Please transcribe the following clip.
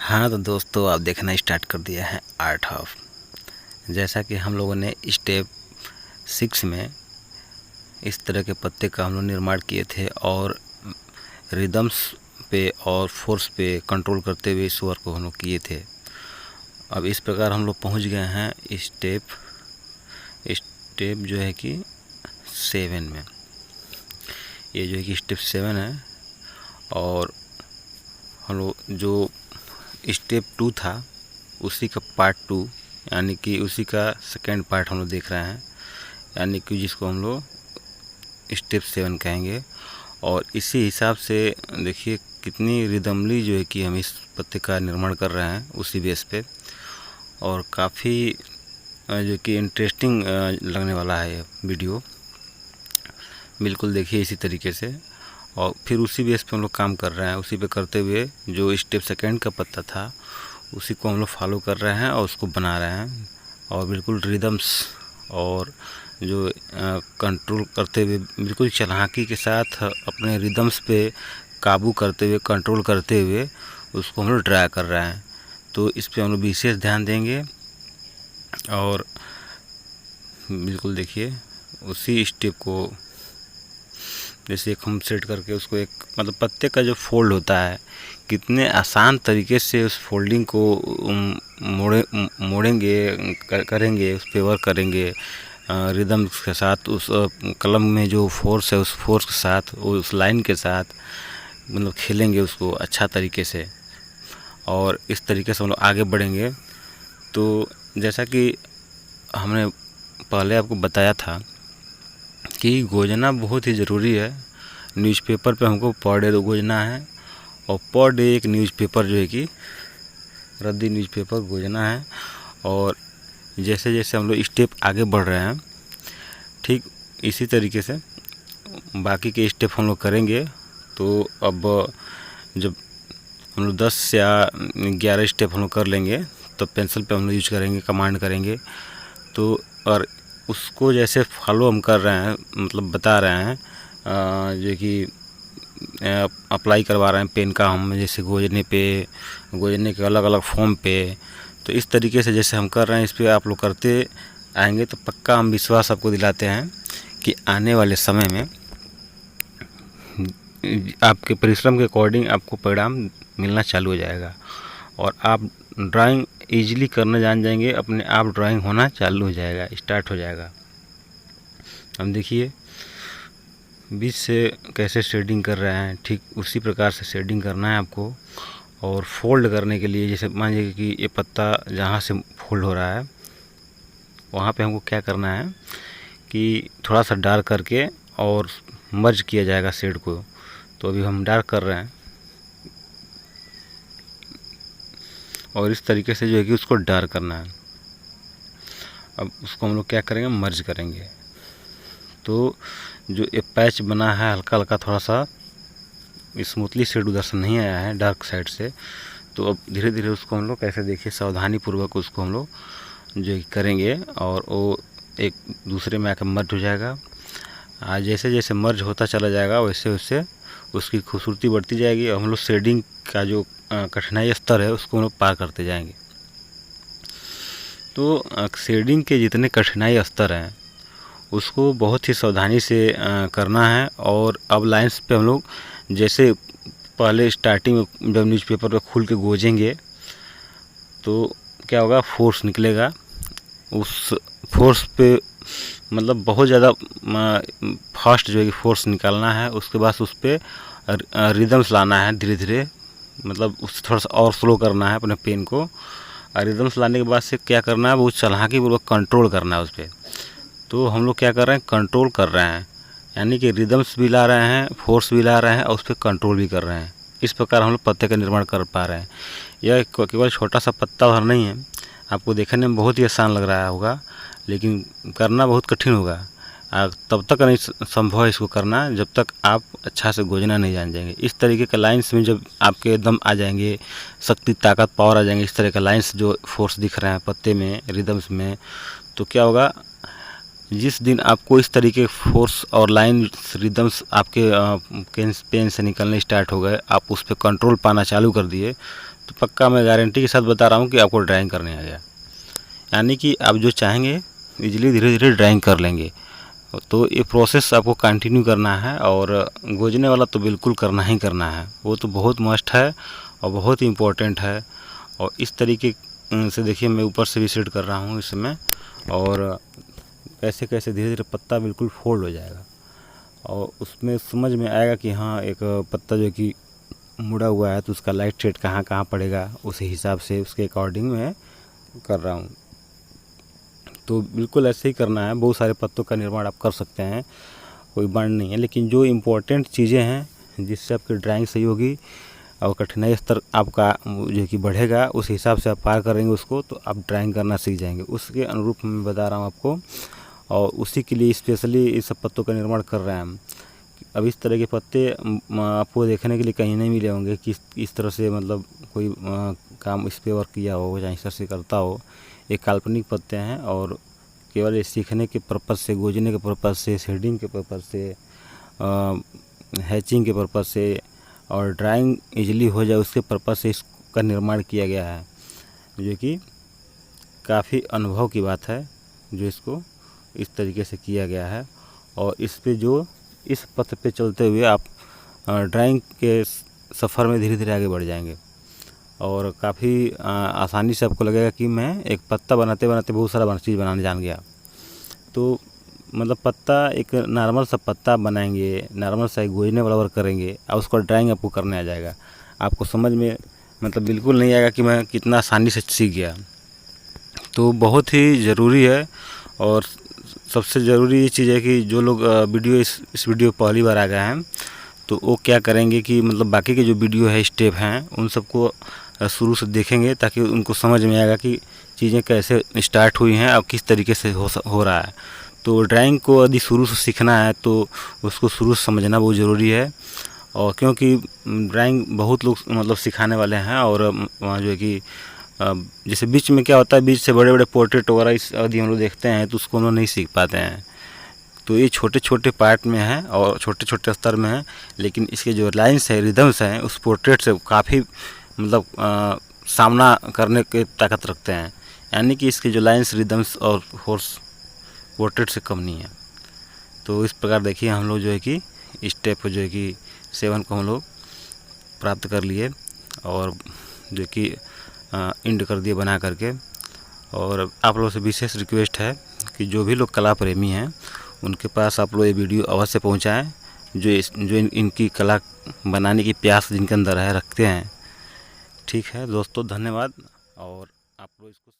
हाँ तो दोस्तों, आप देखना स्टार्ट कर दिया है आर्ट ऑफ। जैसा कि हम लोगों ने स्टेप 6 में इस तरह के पत्ते का हम लोग निर्माण किए थे और रिदम्स पे और फोर्स पे कंट्रोल करते हुए इस वर्क को हम लोग किए थे। अब इस प्रकार हम लोग पहुंच गए हैं स्टेप जो है कि 7 में। ये जो है कि स्टेप 7 है और हम लोग जो स्टेप 2 था उसी का पार्ट 2 यानी कि उसी का सेकेंड पार्ट हम लोग देख रहे हैं, यानी कि जिसको हम लोग स्टेप 7 कहेंगे। और इसी हिसाब से देखिए कितनी रिदमली जो है कि हम इस पत्ते का निर्माण कर रहे हैं उसी बेस पे, और काफ़ी जो कि इंटरेस्टिंग लगने वाला है ये वीडियो। बिल्कुल देखिए इसी तरीके से, और फिर उसी बेस पे हम लोग काम कर रहे हैं। उसी पे करते हुए जो स्टेप सेकेंड का पत्ता था उसी को हम लोग फॉलो कर रहे हैं और उसको बना रहे हैं, और बिल्कुल रिदम्स और जो कंट्रोल करते हुए बिल्कुल चालाकी के साथ अपने रिदम्स पे काबू करते हुए कंट्रोल करते हुए उसको हम लोग ड्रा कर रहे हैं। तो इस पे हम लोग विशेष ध्यान देंगे। और बिल्कुल देखिए उसी स्टेप को जैसे एक हम सेट करके उसको एक मतलब पत्ते का जो फोल्ड होता है कितने आसान तरीके से उस फोल्डिंग को मोड़ेंगे करेंगे, उस पे वर्क करेंगे रिदम के साथ, उस कलम में जो फोर्स है उस फोर्स के साथ, उस लाइन के साथ मतलब खेलेंगे उसको अच्छा तरीके से, और इस तरीके से हम लोग आगे बढ़ेंगे। तो जैसा कि हमने पहले आपको बताया था कि गोजना बहुत ही ज़रूरी है। न्यूज़पेपर पे हमको पर डे गोजना है, और पर डे एक न्यूज़पेपर जो है कि रद्दी न्यूज़पेपर गोजना है। और जैसे जैसे हम लोग स्टेप आगे बढ़ रहे हैं ठीक इसी तरीके से बाकी के स्टेप हम लोग करेंगे। तो अब जब हम लोग 10 या 11 स्टेप हम लोग कर लेंगे तो पेंसिल पे हम लोग यूज करेंगे, कमांड करेंगे। तो और उसको जैसे फॉलो हम कर रहे हैं मतलब बता रहे हैं जो कि अप्लाई करवा रहे हैं पेन का हम, जैसे गोजने के अलग अलग फॉर्म पे। तो इस तरीके से जैसे हम कर रहे हैं इस पर आप लोग करते आएंगे तो पक्का हम विश्वास आपको दिलाते हैं कि आने वाले समय में आपके परिश्रम के अकॉर्डिंग आपको परिणाम मिलना चालू हो जाएगा और आप ड्राइंग ईजिली करने जान जाएंगे, अपने आप ड्राइंग होना चालू हो जाएगा, स्टार्ट हो जाएगा। हम देखिए बीच से कैसे शेडिंग कर रहे हैं, ठीक उसी प्रकार से शेडिंग करना है आपको। और फोल्ड करने के लिए जैसे मान लीजिए कि ये पत्ता जहाँ से फोल्ड हो रहा है वहाँ पे हमको क्या करना है कि थोड़ा सा डार्क करके और मर्ज किया जाएगा शेड को। तो अभी हम डार्क कर रहे हैं और इस तरीके से जो है कि उसको डार्क करना है। अब उसको हम लोग क्या करेंगे, मर्ज करेंगे। तो जो ये पैच बना है हल्का हल्का थोड़ा सा स्मूथली शेड उधर से नहीं आया है डार्क साइड से, तो अब धीरे धीरे उसको हम लोग कैसे देखिए सावधानी पूर्वक उसको हम लोग जो करेंगे और वो एक दूसरे में आकर मर्ज हो जाएगा। जैसे जैसे मर्ज होता चला जाएगा वैसे वैसे उसकी खूबसूरती बढ़ती जाएगी और हम लोग शेडिंग का जो कठिनाई स्तर है उसको हम लोग पार करते जाएंगे। तो शेडिंग के जितने कठिनाई स्तर हैं उसको बहुत ही सावधानी से करना है। और अब लाइंस पे हम लोग जैसे पहले स्टार्टिंग में जब न्यूज़पेपर पे खुल के गोजेंगे तो क्या होगा, फोर्स निकलेगा। उस फोर्स पे मतलब बहुत ज़्यादा फास्ट जो है कि फोर्स निकालना है। उसके बाद उस पर रिदम्स लाना है धीरे धीरे, मतलब उससे थोड़ा सा और स्लो करना है अपने पेन को। और रिदम्स लाने के बाद से क्या करना है, वो चालाकी पूर्वक कंट्रोल करना है उस पर। तो हम लोग क्या कर रहे हैं, कंट्रोल कर रहे हैं, यानी कि रिदम्स भी ला रहे हैं, फोर्स भी ला रहे हैं और उस पर कंट्रोल भी कर रहे हैं। इस प्रकार हम लोग पत्ते का निर्माण कर पा रहे हैं। यह केवल छोटा सा पत्ता भर नहीं है, आपको देखने में बहुत ही आसान लग रहा होगा लेकिन करना बहुत कठिन होगा। तब तक नहीं संभव है इसको करना जब तक आप अच्छा से गोजना नहीं जान जाएंगे। इस तरीके का लाइंस में जब आपके एकदम आ जाएंगे, शक्ति ताकत पावर आ जाएंगे, इस तरह का लाइंस जो फोर्स दिख रहे हैं पत्ते में रिदम्स में, तो क्या होगा, जिस दिन आपको इस तरीके फोर्स और लाइन रिदम्स आपके पेन से निकलने स्टार्ट हो गए, आप उस पर कंट्रोल पाना चालू कर दिए, तो पक्का मैं गारंटी के साथ बता रहा हूँ कि आपको ड्राइंग करने आ गया। यानी कि आप जो चाहेंगे इजीली धीरे धीरे ड्राइंग कर लेंगे। तो ये प्रोसेस आपको कंटिन्यू करना है, और गोजने वाला तो बिल्कुल करना ही करना है, वो तो बहुत मस्ट है और बहुत ही इम्पोर्टेंट है। और इस तरीके से देखिए मैं ऊपर से भी सेट कर रहा हूँ इस समय, और कैसे कैसे धीरे धीरे पत्ता बिल्कुल फोल्ड हो जाएगा और उसमें समझ में आएगा कि हाँ एक पत्ता जो कि मुड़ा हुआ है तो उसका लाइट शेड कहाँ कहाँ पड़ेगा, उस हिसाब से उसके अकॉर्डिंग मैं कर रहा हूँ। तो बिल्कुल ऐसे ही करना है। बहुत सारे पत्तों का निर्माण आप कर सकते हैं, कोई बंड नहीं है, लेकिन जो इम्पोर्टेंट चीज़ें हैं जिससे आपकी ड्राइंग सही होगी और कठिनाई स्तर आपका जो कि बढ़ेगा, उस हिसाब से आप पार करेंगे उसको, तो आप ड्राइंग करना सीख जाएंगे। उसके अनुरूप मैं बता रहा हूँ आपको, और उसी के लिए स्पेशली इस सब पत्तों का निर्माण कर रहे हैं हम। अब इस तरह के पत्ते आपको देखने के लिए कहीं नहीं मिले होंगे कि इस तरह से मतलब कोई काम इस पे वर्क किया हो या इस तरह से करता हो। ये काल्पनिक पत्ते हैं और केवल ये सीखने के पर्पज़ से, गोजने के पर्पज़ से, शेडिंग के पर्पज़ से, हैचिंग के पर्पज़ से और ड्राइंग इजीली हो जाए उसके पर्पज़ से इसका निर्माण किया गया है, जो कि काफ़ी अनुभव की बात है जो इसको इस तरीके से किया गया है। और इस पे जो इस पथ पे चलते हुए आप ड्राइंग के सफ़र में धीरे धीरे आगे बढ़ जाएंगे और काफ़ी आसानी से आपको लगेगा कि मैं एक पत्ता बनाते बनाते बहुत सारा चीज़ बनाने जान गया। तो मतलब पत्ता एक नॉर्मल सा पत्ता बनाएंगे, नॉर्मल सा एक गोजने वाला वर्क करेंगे और उसका ड्राइंग आपको करने आ जाएगा। आपको समझ में मतलब बिल्कुल नहीं आएगा कि मैं कितना आसानी से सीख गया। तो बहुत ही ज़रूरी है, और सबसे ज़रूरी ये चीज़ है कि जो लोग इस वीडियो पहली बार आ गए हैं तो वो क्या करेंगे कि मतलब बाकी के जो वीडियो है, स्टेप हैं, उन सबको शुरू से देखेंगे ताकि उनको समझ में आएगा कि चीज़ें कैसे स्टार्ट हुई हैं और किस तरीके से हो रहा है। तो ड्राइंग को यदि शुरू से सीखना है तो उसको शुरू से समझना बहुत ज़रूरी है। और क्योंकि ड्राइंग बहुत लोग मतलब सिखाने वाले हैं, और वहाँ जो है कि जैसे बीच में क्या होता है, बीच से बड़े बड़े पोर्ट्रेट वगैरह यदि हम लोग देखते हैं तो उसको हम लोग नहीं सीख पाते हैं। तो ये छोटे छोटे पार्ट में है और छोटे छोटे स्तर में है, लेकिन इसके जो लाइन्स है, रिदम्स हैं, उस पोर्ट्रेट से काफ़ी मतलब सामना करने की ताकत रखते हैं। यानी कि इसके जो लाइन्स, रिदम्स और फोर्स पोर्ट्रेट से कम नहीं है। तो इस प्रकार देखिए हम लोग जो है कि स्टेप जो है कि 7 को हम लोग प्राप्त कर लिए और जो कि इंड कर दिए बना करके। और आप लोगों से विशेष रिक्वेस्ट है कि जो भी लोग कला प्रेमी हैं उनके पास आप लोग ये वीडियो अवश्य पहुंचाएं, जो इनकी कला बनाने की प्यास जिनके अंदर है रखते हैं। ठीक है दोस्तों, धन्यवाद। और आप लोग इसको